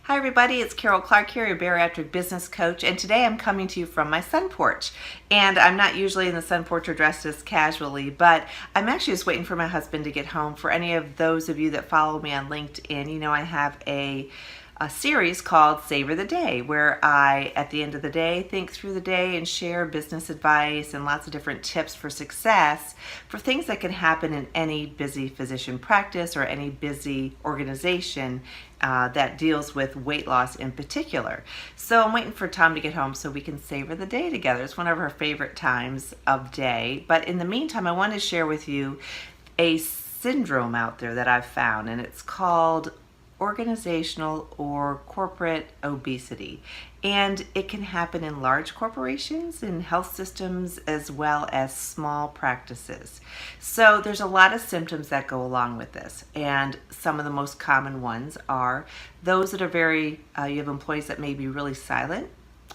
Hi everybody, it's Carol Clark here, your bariatric business coach, and today I'm coming to you from my sun porch. And I'm not usually in the sun porch or dressed as casually, but I'm actually just waiting for my husband to get home. For any of those of you that follow me on LinkedIn, you know I have a series called Savor the Day, where I, at the end of the day, think through the day and share business advice and lots of different tips for success for things that can happen in any busy physician practice or any busy organization that deals with weight loss in particular. So I'm waiting for Tom to get home so we can savor the day together. It's one of our favorite times of day. But in the meantime, I want to share with you a syndrome out there that I've found, and it's called organizational or corporate obesity. And it can happen in large corporations, in health systems, as well as small practices. So there's a lot of symptoms that go along with this. And some of the most common ones are those that are you have employees that may be really silent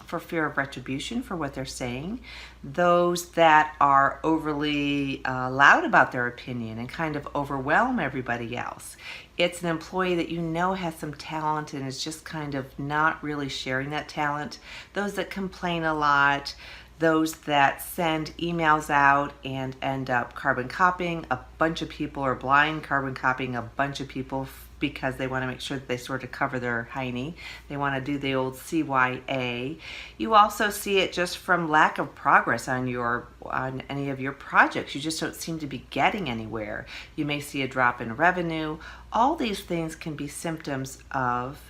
for fear of retribution for what they're saying, those that are overly loud about their opinion and kind of overwhelm everybody else. It's an employee that you know has some talent and is just kind of not really sharing that talent, those that complain a lot, those that send emails out and end up carbon copying a bunch of people or blind carbon copying a bunch of people because they want to make sure that they sort of cover their hiney. They want to do the old CYA. You also see it just from lack of progress on any of your projects. You just don't seem to be getting anywhere. You may see a drop in revenue. All these things can be symptoms of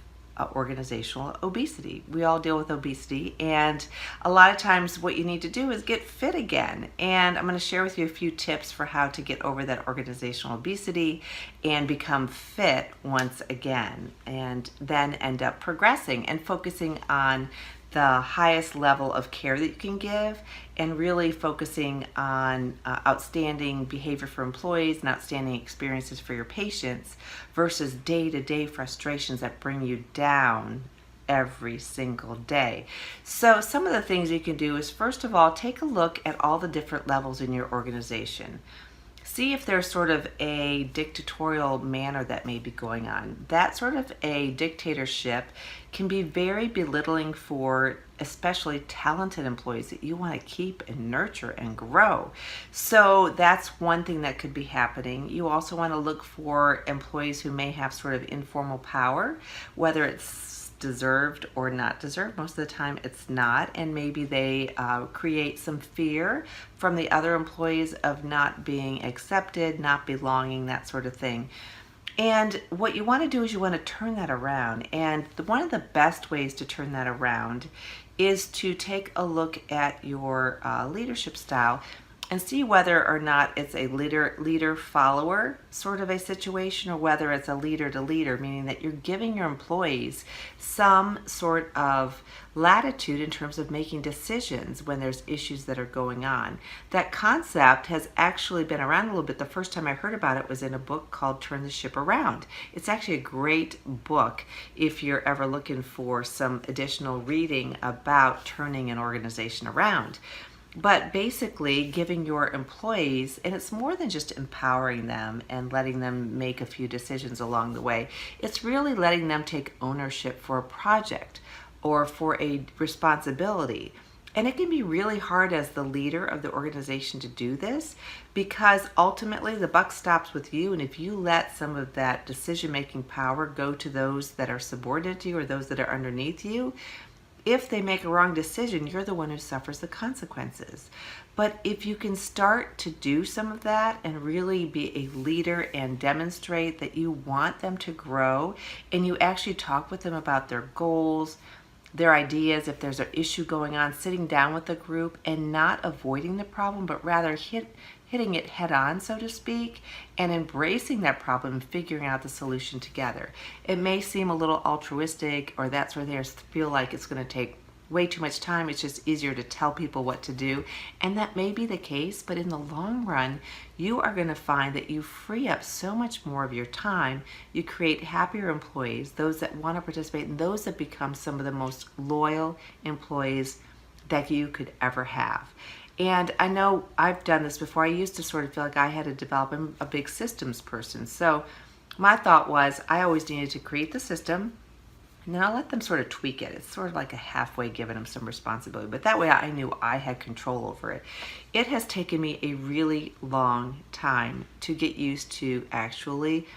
organizational obesity. We all deal with obesity, and a lot of times what you need to do is get fit again. And I'm going to share with you a few tips for how to get over that organizational obesity and become fit once again, and then end up progressing and focusing on the highest level of care that you can give, and really focusing on outstanding behavior for employees and outstanding experiences for your patients versus day-to-day frustrations that bring you down every single day. So some of the things you can do is, first of all, take a look at all the different levels in your organization. See if there's sort of a dictatorial manner that may be going on. That sort of a dictatorship can be very belittling for especially talented employees that you want to keep and nurture and grow. So that's one thing that could be happening. You also want to look for employees who may have sort of informal power, whether it's deserved or not deserved. Most of the time it's not, and maybe they create some fear from the other employees of not being accepted, not belonging, that sort of thing. And what you want to do is you want to turn that around. And one of the best ways to turn that around is to take a look at your leadership style and see whether or not it's a leader-follower sort of a situation, or whether it's a leader-to-leader, meaning that you're giving your employees some sort of latitude in terms of making decisions when there's issues that are going on. That concept has actually been around a little bit. The first time I heard about it was in a book called Turn the Ship Around. It's actually a great book if you're ever looking for some additional reading about turning an organization around. But basically giving your employees, and it's more than just empowering them and letting them make a few decisions along the way, it's really letting them take ownership for a project or for a responsibility. And it can be really hard as the leader of the organization to do this, because ultimately the buck stops with you. And if you let some of that decision-making power go to those that are subordinate to you or those that are underneath you, if they make a wrong decision, you're the one who suffers the consequences. But if you can start to do some of that and really be a leader and demonstrate that you want them to grow, and you actually talk with them about their goals, their ideas, if there's an issue going on, sitting down with the group and not avoiding the problem, but rather hitting it head on, so to speak, and embracing that problem and figuring out the solution together. It may seem a little altruistic, or that's where they feel like it's going to take way too much time. It's just easier to tell people what to do. And that may be the case, but in the long run, you are going to find that you free up so much more of your time. You create happier employees, those that want to participate, and those that become some of the most loyal employees that you could ever have. And I know I've done this before. I used to sort of feel like I had to develop a big systems person. So my thought was I always needed to create the system, And then I'll let them sort of tweak it. It's sort of like a halfway giving them some responsibility. But that way I knew I had control over it. It has taken me a really long time to get used to actually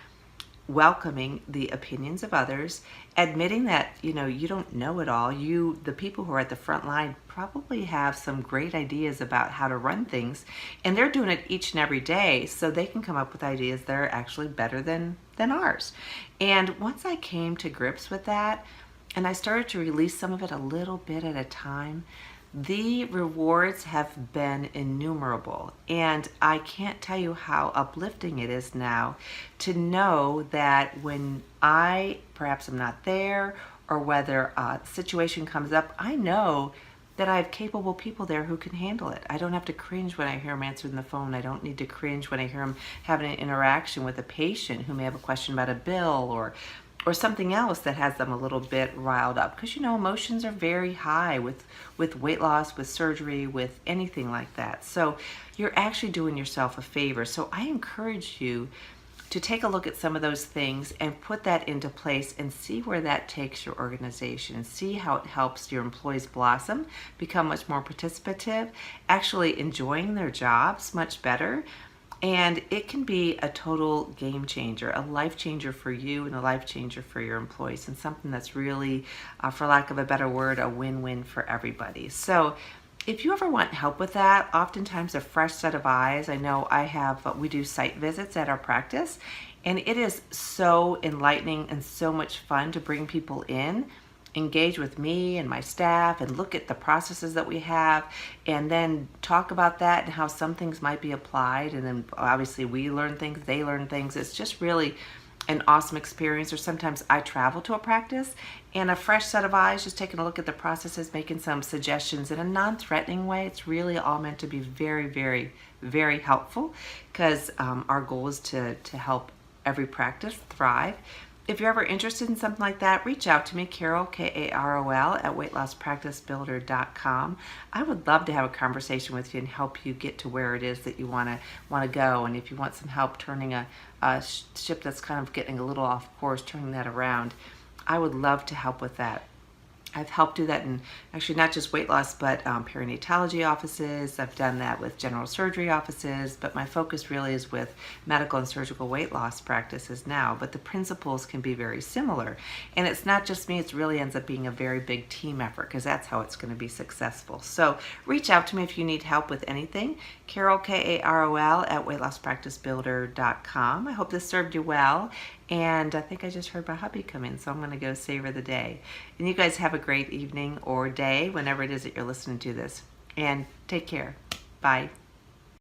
welcoming the opinions of others, admitting that, you don't know it all. The people who are at the front line probably have some great ideas about how to run things, and they're doing it each and every day, so they can come up with ideas that are actually better than ours. And once I came to grips with that, and I started to release some of it a little bit at a time, the rewards have been innumerable, and I can't tell you how uplifting it is now to know that when I perhaps am not there, or whether a situation comes up, I know that I have capable people there who can handle it. I don't have to cringe when I hear them answering the phone. I don't need to cringe when I hear them having an interaction with a patient who may have a question about a bill or something else that has them a little bit riled up. Because emotions are very high with weight loss, with surgery, with anything like that. So you're actually doing yourself a favor. So I encourage you to take a look at some of those things and put that into place and see where that takes your organization, and see how it helps your employees blossom, become much more participative, actually enjoying their jobs much better. And it can be a total game changer, a life changer for you and a life changer for your employees, and something that's really, for lack of a better word, a win-win for everybody. So if you ever want help with that, oftentimes a fresh set of eyes. I know we do site visits at our practice, and it is so enlightening and so much fun to bring people in, engage with me and my staff, and look at the processes that we have, and then talk about that and how some things might be applied. And then obviously we learn things, they learn things. It's just really an awesome experience. Or sometimes I travel to a practice and a fresh set of eyes, just taking a look at the processes, making some suggestions in a non-threatening way. It's really all meant to be very, very, very helpful, because our goal is to help every practice thrive. If you're ever interested in something like that, reach out to me, Carol, Karol, at weightlosspracticebuilder.com. I would love to have a conversation with you and help you get to where it is that you want to go. And if you want some help turning a ship that's kind of getting a little off course, turning that around, I would love to help with that. I've helped do that in actually not just weight loss, but perinatology offices. I've done that with general surgery offices, but my focus really is with medical and surgical weight loss practices now. But the principles can be very similar. And it's not just me, it really ends up being a very big team effort, because that's how it's going to be successful. So reach out to me if you need help with anything. Carol, Karol, at weightlosspracticebuilder.com. I hope this served you well. And I think I just heard my hubby come in, so I'm going to go savor the day. And you guys have a great evening or day whenever it is that you're listening to this. And take care. Bye.